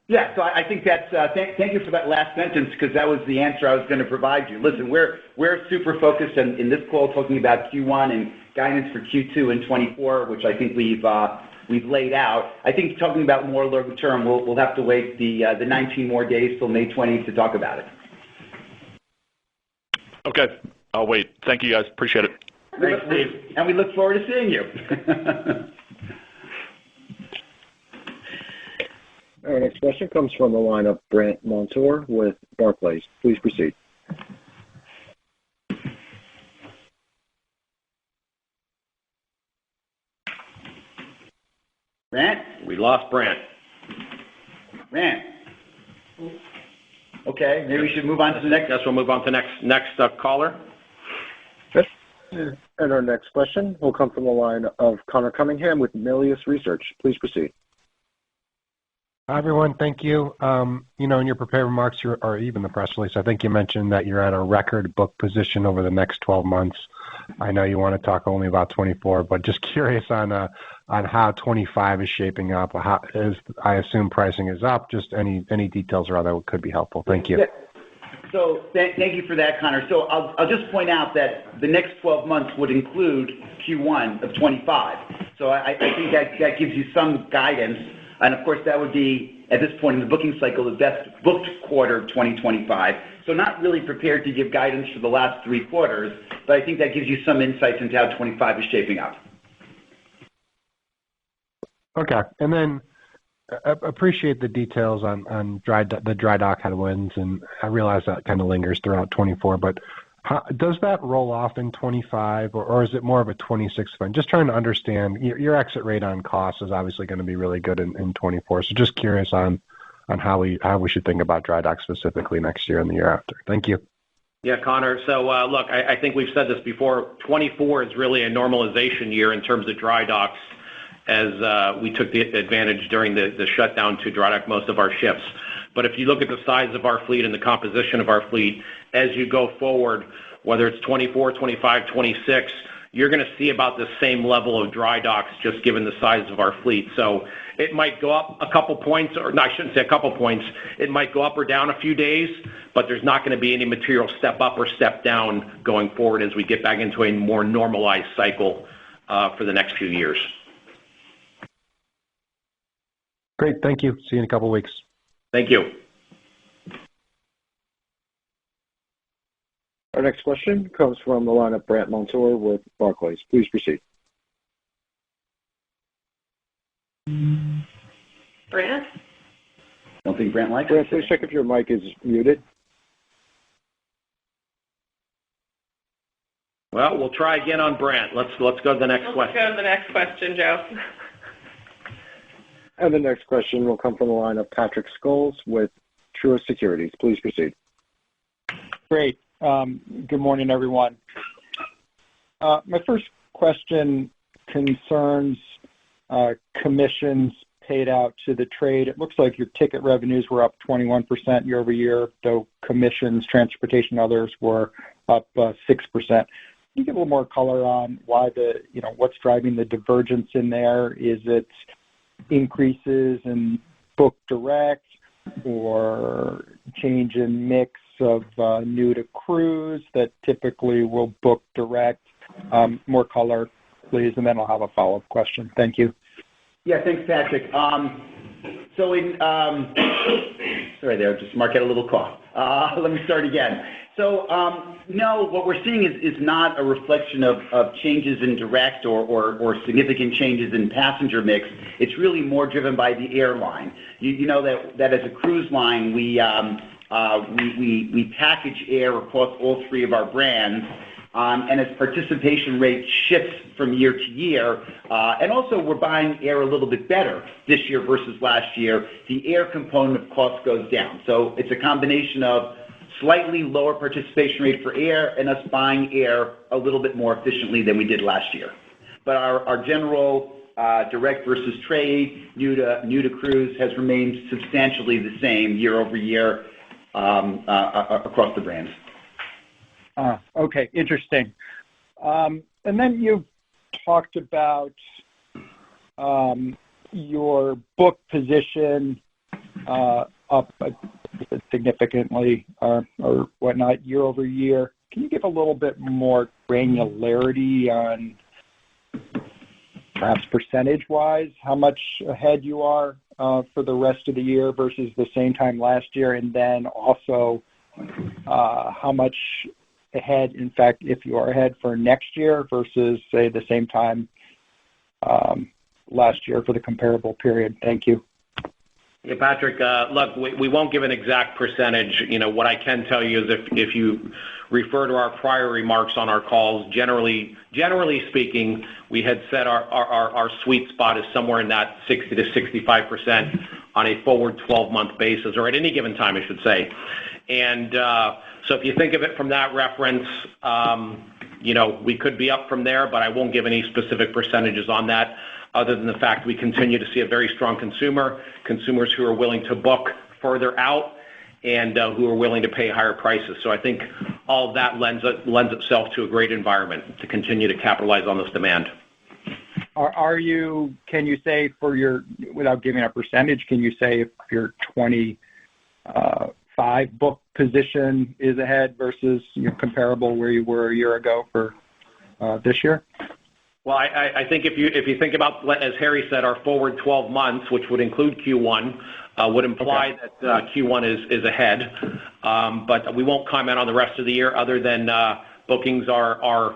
Yeah, so I think that's, thank you for that last sentence, because that was the answer I was going to provide you. Listen, we're super focused in this call talking about Q1 and guidance for Q2 and 24, which I think we've laid out. I think talking about more long term, we'll have to wait the 19 more days till May 20th to talk about it. Okay, I'll wait. Thank you, guys. Appreciate it. Thanks, Steve. And we look forward to seeing you. Our next question comes from the line of Brandt Montour with Barclays. Please proceed. Brandt? We lost Brandt. Brandt. Okay, maybe we should move on to the next. Guess we'll move on to next caller. Okay. And our next question will come from the line of Connor Cunningham with Melius Research. Please proceed. Hi, everyone. Thank you. In your prepared remarks, or even the press release, I think you mentioned that you're at a record book position over the next 12 months. I know you want to talk only about 24, but just curious on how 25 is shaping up. I assume pricing is up. Just any details around that could be helpful. Thank you. Yeah. So thank you for that, Connor. So I'll just point out that the next 12 months would include Q1 of 25. So I think that gives you some guidance. And of course, that would be, at this point in the booking cycle, the best booked quarter of 2025. So not really prepared to give guidance for the last 3 quarters, but I think that gives you some insights into how 25 is shaping up. Okay. And then I appreciate the details on the dry dock headwinds, and I realize that kind of lingers throughout 24, but does that roll off in 25, or is it more of a 26 event? Just trying to understand. Your exit rate on cost is obviously going to be really good in 24. So just curious on how we should think about dry dock specifically next year and the year after. Thank you. Yeah, Connor. So look, I think we've said this before. 24 is really a normalization year in terms of dry docks, as we took the advantage during the shutdown to dry dock most of our ships. But if you look at the size of our fleet and the composition of our fleet, as you go forward, whether it's 24, 25, 26, you're going to see about the same level of dry docks just given the size of our fleet. So it might go up a couple points, or no, I shouldn't say a couple points. It might go up or down a few days, but there's not going to be any material step up or step down going forward as we get back into a more normalized cycle for the next few years. Great. Thank you. See you in a couple of weeks. Thank you. Our next question comes from the line of Brandt Montour with Barclays. Please proceed. Brandt? Don't think Brandt likes Brandt, please check if your mic is muted. Well, we'll try again on Brandt. Let's go to the next question. Let's go to the next question, Joe. And the next question will come from the line of Patrick Scholes with Truist Securities. Please proceed. Great. Good morning, everyone. My first question concerns commissions paid out to the trade. It looks like your ticket revenues were up 21% year over year, though commissions, transportation, others were up 6%. Can you give a little more color on why what's driving the divergence in there? Is it increases in book direct or change in mix of new to cruise that typically will book direct? More color, please, and then I'll have a follow-up question. Thank you. Yeah, thanks, Patrick. Sorry there, just Mark had a little cough. Let me start again. No, what we're seeing is not a reflection of changes in direct or significant changes in passenger mix. It's really more driven by the airline. You know that as a cruise line, we package air across all three of our brands. And as participation rate shifts from year to year, and also we're buying air a little bit better this year versus last year, the air component of cost goes down. So it's a combination of slightly lower participation rate for air and us buying air a little bit more efficiently than we did last year. But our general direct versus trade, new to cruise, has remained substantially the same year over year across the brands. Okay, interesting. And then you've talked about your book position up significantly or whatnot year over year. Can you give a little bit more granularity on perhaps percentage-wise how much ahead you are for the rest of the year versus the same time last year, and then also how much ahead, in fact, if you are ahead for next year versus, say, the same time last year for the comparable period? Thank you. Yeah, Patrick, look, we won't give an exact percentage. What I can tell you is if you refer to our prior remarks on our calls, generally speaking, we had said our sweet spot is somewhere in that 60 to 65% on a forward 12-month basis, or at any given time, I should say. And so if you think of it from that reference, we could be up from there, but I won't give any specific percentages on that, other than the fact we continue to see a very strong consumers who are willing to book further out and who are willing to pay higher prices. So I think all of that lends itself to a great environment to continue to capitalize on this demand. Can you say without giving a percentage, can you say if your 25 book position is ahead versus comparable where you were a year ago for this year? Well, I think if you think about, as Harry said, our forward 12 months, which would include Q1, would imply that Q1 is ahead. But we won't comment on the rest of the year other than bookings are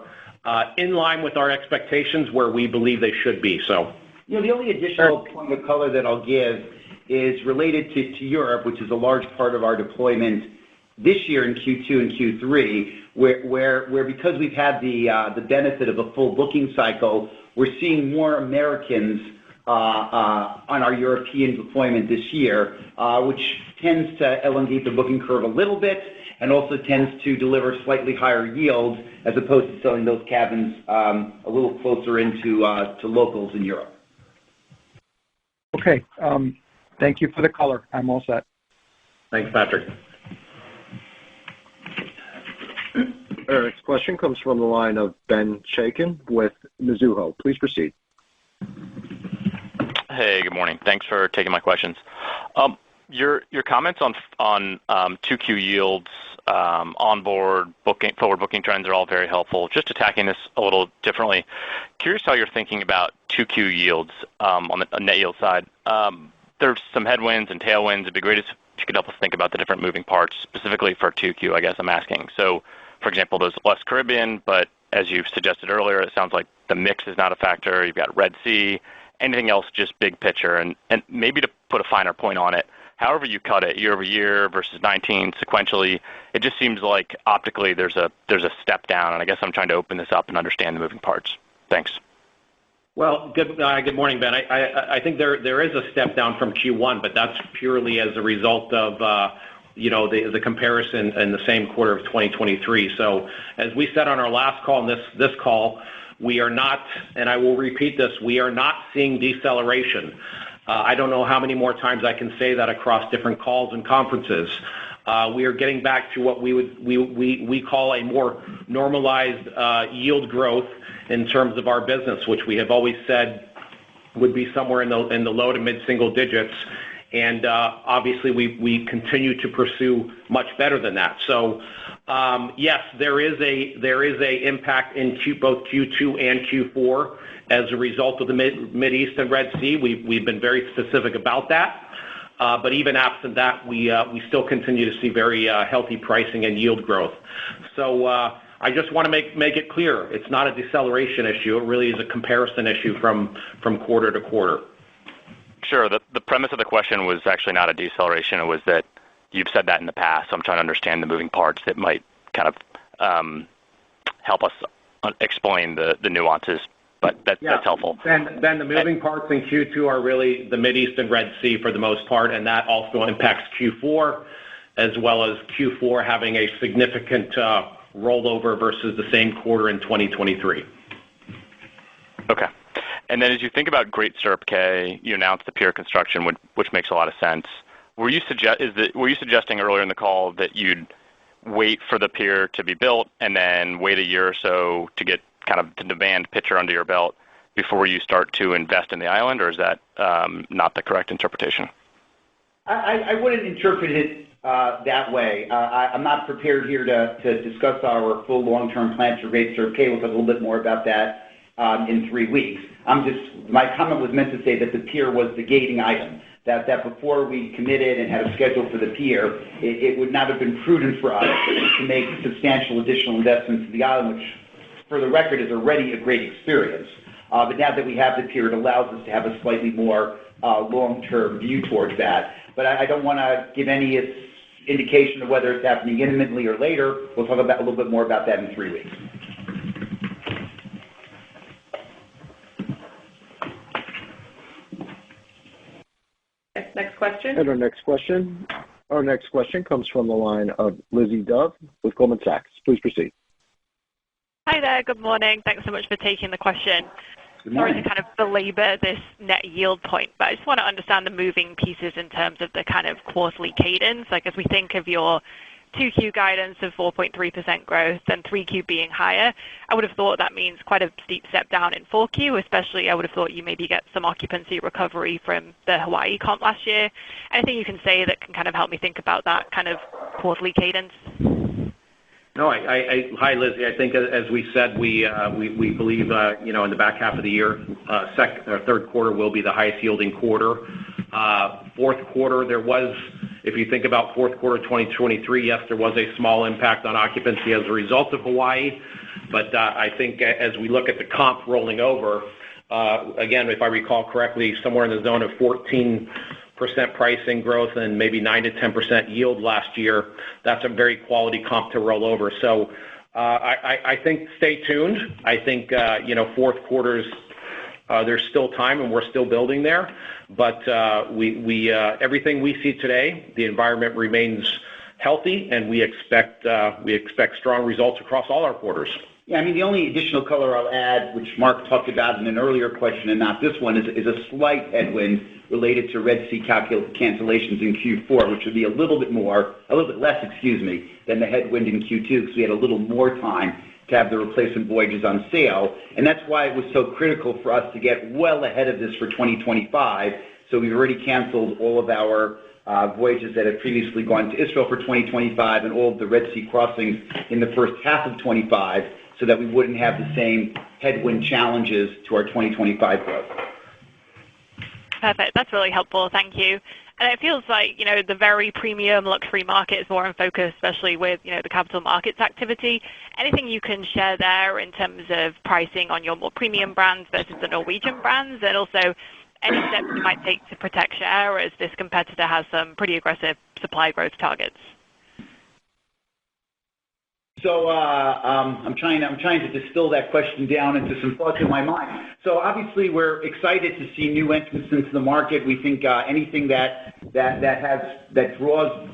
in line with our expectations where we believe they should be. So, the only additional point of color that I'll give is related to Europe, which is a large part of our deployment this year in Q2 and Q3, where because we've had the benefit of a full booking cycle, we're seeing more Americans on our European deployment this year, which tends to elongate the booking curve a little bit and also tends to deliver slightly higher yields as opposed to selling those cabins a little closer into to locals in Europe. Okay. Thank you for the color. I'm all set. Thanks, Patrick. Our next question comes from the line of Ben Chaiken with Mizuho. Please proceed. Hey, good morning. Thanks for taking my questions. Your comments on 2Q yields, onboard forward booking trends are all very helpful. Just attacking this a little differently, curious how you're thinking about 2Q yields on the net yield side. There's some headwinds and tailwinds. It'd be great if you could help us think about the different moving parts, specifically for 2Q, I guess I'm asking. So, for example, there's less Caribbean, but as you've suggested earlier, it sounds like the mix is not a factor. You've got Red Sea. Anything else, just big picture? And maybe to put a finer point on it, however you cut it, year over year versus 19 sequentially, it just seems like optically there's a step down, and I guess I'm trying to open this up and understand the moving parts. Thanks. Well, good morning, Ben. I think there is a step down from Q1, but that's purely as a result of the comparison in the same quarter of 2023. So as we said on our last call and this call, we are not, and I will repeat this, we are not seeing deceleration. I don't know how many more times I can say that across different calls and conferences. We are getting back to what we call a more normalized yield growth in terms of our business, which we have always said would be somewhere in the low to mid single digits. And obviously, we continue to pursue much better than that. So, yes, there is a impact in both Q2 and Q4 as a result of the Mideast and Red Sea. We've been very specific about that. But even absent that, we still continue to see very healthy pricing and yield growth. So I just want to make it clear, it's not a deceleration issue. It really is a comparison issue from quarter to quarter. Sure. The premise of the question was actually not a deceleration. It was that you've said that in the past. So I'm trying to understand the moving parts that might kind of help us explain the nuances. But that's helpful. Then the moving parts in Q2 are really the Mideast and Red Sea for the most part, and that also impacts Q4, as well as Q4 having a significant rollover versus the same quarter in 2023. Okay. And then as you think about Great Stirrup Cay, you announced the pier construction, which makes a lot of sense. Were you suggesting earlier in the call that you'd wait for the pier to be built and then wait a year or so to get kind of the demand picture under your belt before you start to invest in the island, or is that not the correct interpretation? I wouldn't interpret it that way. I'm not prepared here to discuss our full long-term plans for Great Stirrup Cay. We'll talk a little bit more about that in 3 weeks. My comment was meant to say that the pier was the gating item, that before we committed and had a schedule for the pier, it would not have been prudent for us to make substantial additional investments in the island, which, for the record, is already a great experience. But now that we have the pier, it allows us to have a slightly more long-term view towards that. But I don't want to give any indication of whether it's happening imminently or later. We'll talk a little bit more about that in 3 weeks. Next question. And our next question comes from the line of Lizzie Dove with Goldman Sachs. Please proceed. Hi there. Good morning. Thanks so much for taking the question. Sorry to kind of belabor this net yield point, but I just want to understand the moving pieces in terms of the kind of quarterly cadence. Like, as we think of your 2Q guidance of 4.3% growth and 3Q being higher, I would have thought that means quite a steep step down in 4Q, especially I would have thought you maybe get some occupancy recovery from the Hawaii comp last year. Anything you can say that can kind of help me think about that kind of quarterly cadence? No, hi, Lizzie. I think as we said, we believe, in the back half of the year, third quarter will be the highest yielding quarter. Fourth quarter, if you think about fourth quarter 2023, yes, there was a small impact on occupancy as a result of Hawaii. But I think as we look at the comp rolling over, again, if I recall correctly, somewhere in the zone of 14% pricing growth and maybe 9 to 10% yield last year, that's a very quality comp to roll over. So I think stay tuned. I think, fourth quarter's, there's still time and we're still building there. But everything we see today, the environment remains healthy, and we expect strong results across all our quarters. Yeah, the only additional color I'll add, which Mark talked about in an earlier question and not this one, is a slight headwind related to Red Sea cancellations in Q4, which would be a little bit less, than the headwind in Q2, because we had a little more time to have the replacement voyages on sale. And that's why it was so critical for us to get well ahead of this for 2025. So we've already canceled all of our voyages that had previously gone to Israel for 2025 and all of the Red Sea crossings in the first half of 25, so that we wouldn't have the same headwind challenges to our 2025 growth. Perfect. That's really helpful. Thank you. And it feels like, the very premium luxury market is more in focus, especially with, the capital markets activity. Anything you can share there in terms of pricing on your more premium brands versus the Norwegian brands, and also any steps you might take to protect share as this competitor has some pretty aggressive supply growth targets? So I'm trying to distill that question down into some thoughts in my mind. So obviously we're excited to see new entrants into the market. We think anything that draws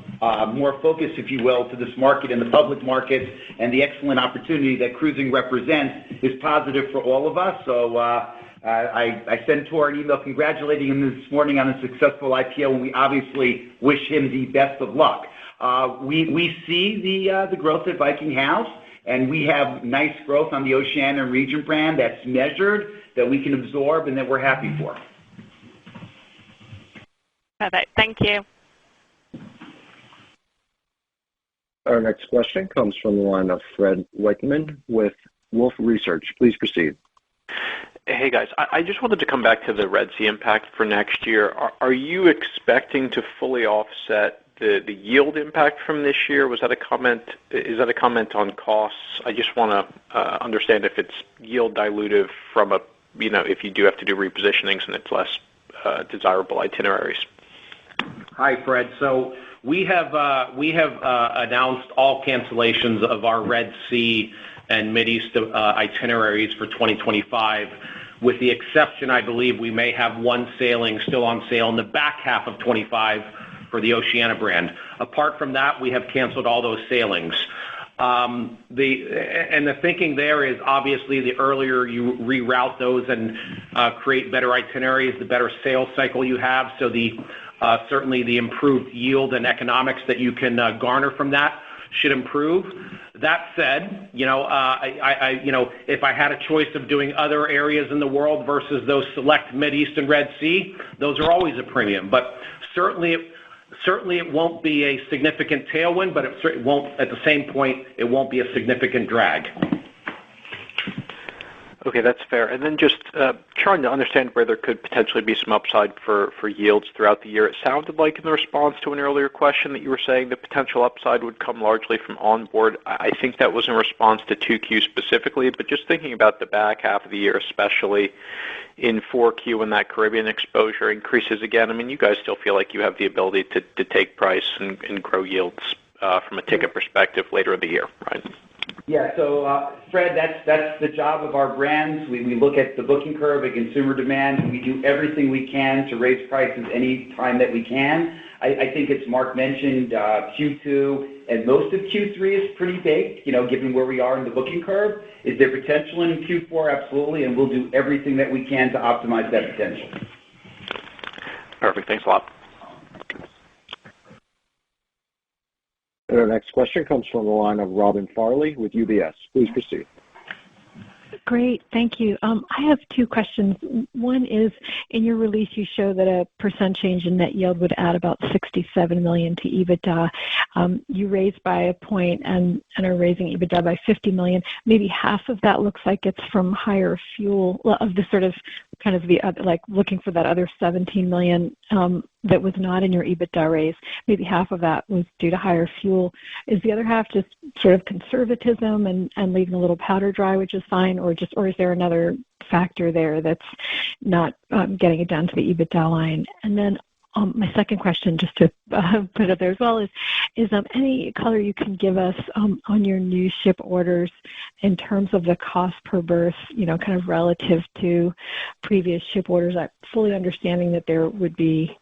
more focus, if you will, to this market and the public markets and the excellent opportunity that cruising represents is positive for all of us. So I sent Tor an email congratulating him this morning on a successful IPO, and we obviously wish him the best of luck. We see the growth that Viking has, and we have nice growth on the Oceania and Regent brand that's measured, that we can absorb, and that we're happy for. Perfect. Thank you. Our next question comes from the line of Fred Wightman with Wolfe Research. Please proceed. Hey, guys. I just wanted to come back to the Red Sea impact for next year. Are you expecting to fully offset the yield impact from this year? Was that a comment? Is that a comment on costs? I just want to understand if it's yield dilutive from if you do have to do repositionings and it's less desirable itineraries. Hi, Fred. So we have announced all cancellations of our Red Sea and Mideast itineraries for 2025, with the exception, I believe, we may have one sailing still on sale in the back half of 25 for the Oceania brand. Apart from that, we have canceled all those sailings. The thinking there is obviously the earlier you reroute those and create better itineraries, the better sales cycle you have. So certainly the improved yield and economics that you can garner from that should improve. That said, if I had a choice of doing other areas in the world versus those select Mideast and Red Sea, those are always a premium. But certainly it won't be a significant tailwind, but it won't, at the same point, it won't be a significant drag. Okay, that's fair. And then just trying to understand where there could potentially be some upside for yields throughout the year. It sounded like in the response to an earlier question that you were saying the potential upside would come largely from onboard. I think that was in response to 2Q specifically, but just thinking about the back half of the year, especially in 4Q when that Caribbean exposure increases again. I mean, you guys still feel like you have the ability to take price and grow yields from a ticket perspective later in the year, right? Yeah, so Fred, that's the job of our brands. We look at the booking curve and consumer demand, and we do everything we can to raise prices any time that we can. I think, as Mark mentioned, Q2 and most of Q3 is pretty baked, given where we are in the booking curve. Is there potential in Q4? Absolutely, and we'll do everything that we can to optimize that potential. Perfect. Thanks a lot. And our next question comes from the line of Robin Farley with UBS. Please proceed. Great. Thank you. I have two questions. One is, in your release, you show that a % change in net yield would add about $67 million to EBITDA. You raised by a point and are raising EBITDA by $50 million. Maybe half of that looks like it's from higher fuel, of the sort of kind of the like looking for that other $17 million that was not in your EBITDA raise. Maybe half of that was due to higher fuel. Is the other half just sort of conservatism and leaving a little powder dry, which is fine, or is there another factor there that's not getting it down to the EBITDA line? And then my second question, just to put it there as well, is any color you can give us on your new ship orders in terms of the cost per berth, kind of relative to previous ship orders? I'm fully understanding that there would be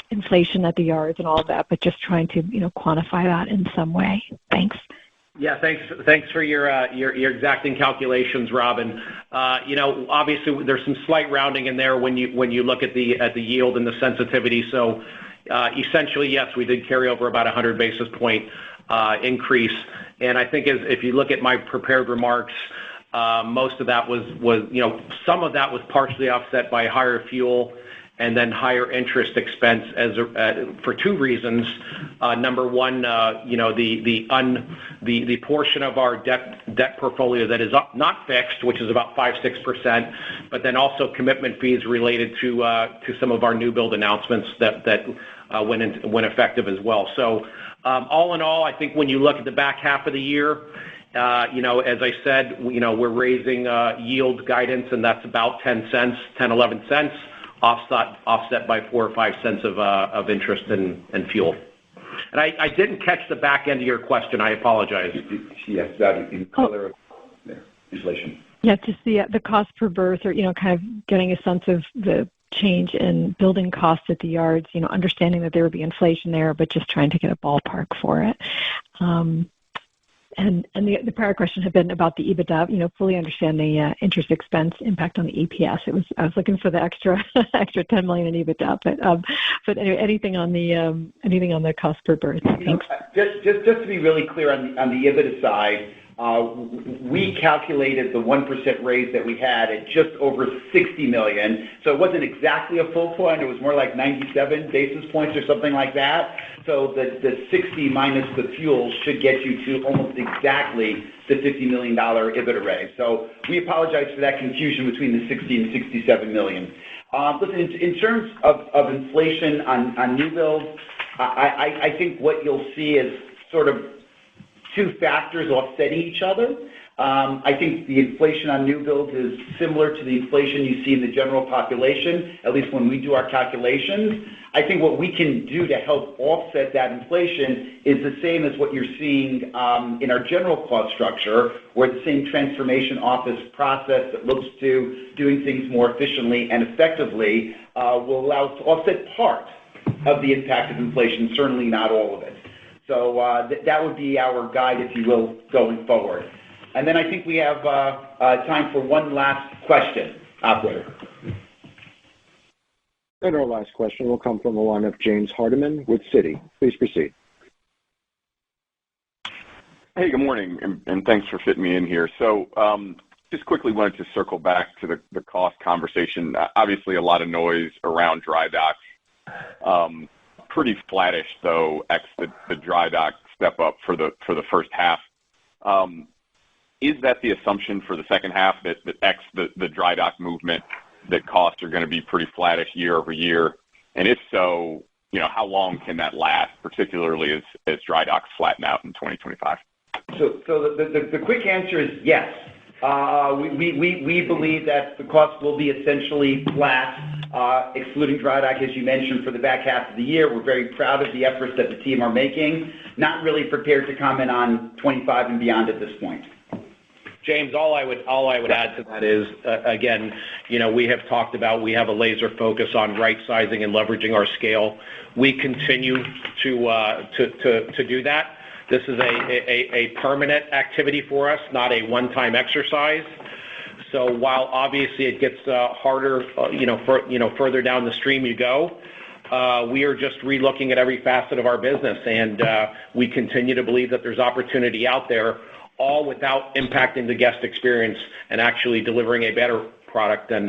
inflation at the yards and all of that, but just trying to quantify that in some way. Thanks. Yeah, thanks for your exacting calculations, Robin. Obviously there's some slight rounding in there when you look at the yield and the sensitivity. So essentially, yes, we did carry over about 100 basis point increase. And I think if you look at my prepared remarks, most of that was some of that was partially offset by higher fuel and then higher interest expense for two reasons. Number one, the portion of our debt portfolio that is not fixed, which is about 5-6%, but then also commitment fees related to some of our new build announcements that went effective as well. So all in all, I think when you look at the back half of the year, as I said, we're raising yield guidance, and that's about 11 cents. Offset by 4 or 5 cents of interest and fuel. And I didn't catch the back end of your question. I apologize. She asked about in color of inflation. Yeah, just the cost per berth, or kind of getting a sense of the change in building costs at the yards. Understanding that there would be inflation there, but just trying to get a ballpark for it. And the prior question had been about the EBITDA. Fully understand the interest expense impact on the EPS. I was looking for the extra $10 million in EBITDA, but anyway, anything on the cost per berth. Thanks. Just to be really clear on the EBITDA side, we calculated the 1% raise that we had at just over 60 million. So it wasn't exactly a full point. It was more like 97 basis points or something like that. So the 60 minus the fuel should get you to almost exactly the $50 million EBITDA raise. So we apologize for that confusion between the 60 and 67 million. Listen, in terms of inflation on new builds, I think what you'll see is sort of two factors offsetting each other. I think the inflation on new builds is similar to the inflation you see in the general population, at least when we do our calculations. I think what we can do to help offset that inflation is the same as what you're seeing in our general cost structure, where the same transformation office process that looks to doing things more efficiently and effectively will allow us to offset part of the impact of inflation, certainly not all of it. So that would be our guide, if you will, going forward. And then I think we have time for one last question, operator. And our last question will come from the line of James Hardiman with Citi. Please proceed. Hey, good morning, and thanks for fitting me in here. So just quickly wanted to circle back to the cost conversation. Obviously, a lot of noise around dry docks. Pretty flattish, though, ex the dry dock step up for the first half. Is that the assumption for the second half, that ex the dry dock movement, that costs are going to be pretty flattish year over year? And if so, how long can that last, particularly as dry docks flatten out in 2025? So the quick answer is yes. We believe that the cost will be essentially flat, excluding dry dock, as you mentioned, for the back half of the year. We're very proud of the efforts that the team are making. Not really prepared to comment on 25 and beyond at this point. James, all I would add to that is, again, we have talked about, we have a laser focus on right sizing and leveraging our scale. We continue to do that. This is a permanent activity for us, not a one-time exercise. So while obviously it gets harder, further down the stream you go, we are just relooking at every facet of our business, and we continue to believe that there's opportunity out there, all without impacting the guest experience and actually delivering a better product than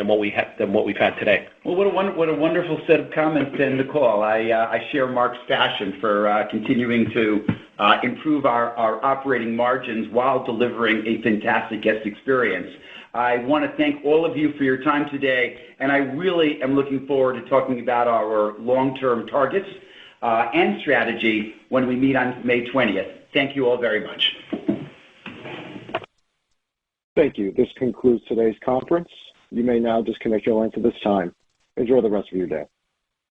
what we've had today. Well, what a wonderful set of comments to end the call. I share Mark's passion for continuing to improve our operating margins while delivering a fantastic guest experience. I want to thank all of you for your time today, and I really am looking forward to talking about our long-term targets and strategy when we meet on May 20th. Thank you all very much. Thank you. This concludes today's conference. You may now disconnect your lines at this time. Enjoy the rest of your day.